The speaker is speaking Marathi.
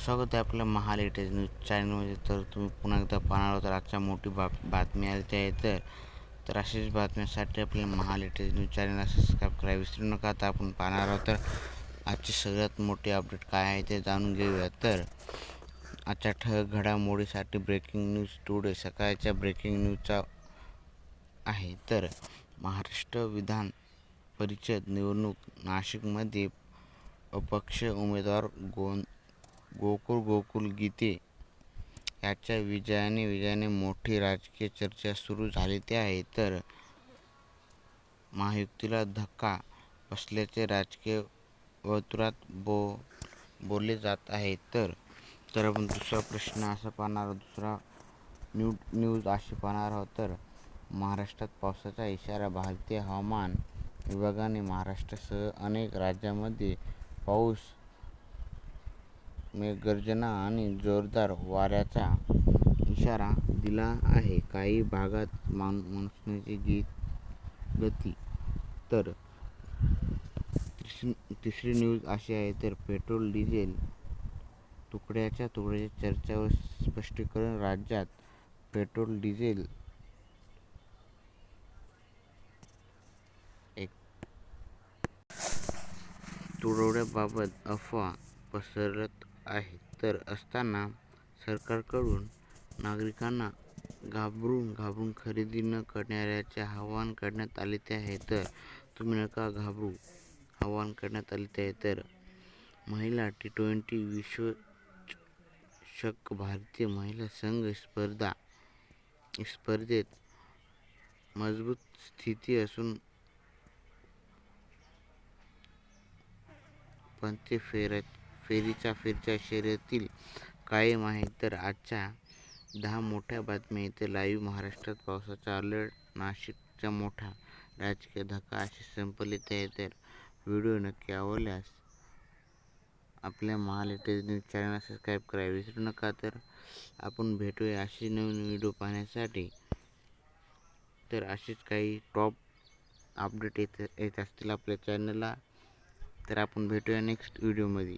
स्वागत आहे आपल्या महा लेटेस्ट न्यूज चॅनलमध्ये. तर तुम्ही पुन्हा एकदा पाहणार आहोत. तर आजच्या मोठी बातमी आली आहे. तर अशाच बातम्यांसाठी आपल्या महा लेटेस्ट न्यूज चॅनलला सबस्क्राईब करायला विसरू नका. आता आपण पाहणार आहोत तर आजची सगळ्यात मोठी अपडेट काय आहे ते जाणून घेऊया. तर आजच्या ठळक घडामोडीसाठी ब्रेकिंग न्यूज टुडे सकाळच्या ब्रेकिंग न्यूजचा आहे. तर महाराष्ट्र विधान परिषद निवडणूक नाशिकमध्ये अपक्ष उमेदवार गोकुळ गीते याच्या विजयाने मोठी राजकीय चर्चा सुरू झाली आहे. तर महायुतीला धक्का बसल्याचे राजकीय वर्तुळात बोलले जात आहे. तर आपण दुसरा प्रश्न असा पाहणार आहोत, दुसरा न्यूज अशी पाहणार आहोत. तर महाराष्ट्रात पावसाचा इशारा. भारतीय हवामान विभागाने महाराष्ट्रासह अनेक राज्यांमध्ये पाऊस, मेघगर्जना आणि जोरदार वाऱ्याचा इशारा दिला आहे. काही भागात मान्सूनची गती. तर तिसरी न्यूज अशी आहे. तर पेट्रोल डिझेल तुकड्याच्या चर्चावर स्पष्टीकरण. राज्यात पेट्रोल डिझेल तुटवड्याबाबत अफवा पसरत आहेत. तर असताना सरकारकडून नागरिकांना घाबरून खरेदी न करण्याचे आवाहन करण्यात आले आहे. तर तुम्ही नका घाबरू, आवाहन करण्यात आले आहे. तर महिला T20 विश्वचषक भारतीय महिला संघ स्पर्धेत मजबूत स्थिती असून उपांत्य फेरीच्या शर्यतीत कायम आहे. तर आजच्या 10 मोठ्या बातम्या इथे लाईव्ह. महाराष्ट्रात पावसाचा अलर्ट, नाशिकचा मोठा राजकीय धक्का असे संपलेले आहे. तर व्हिडिओ नक्की आवडल्यास आपल्या महा लेटेस्ट न्यूज चॅनलला सबस्क्राईब करायला विसरू नका. तर आपण भेटूया अशी नवीन व्हिडिओ पाहण्यासाठी. तर अशीच काही टॉप अपडेट येत असतील आपल्या चॅनलला. तर आपण भेटूया नेक्स्ट व्हिडिओमध्ये.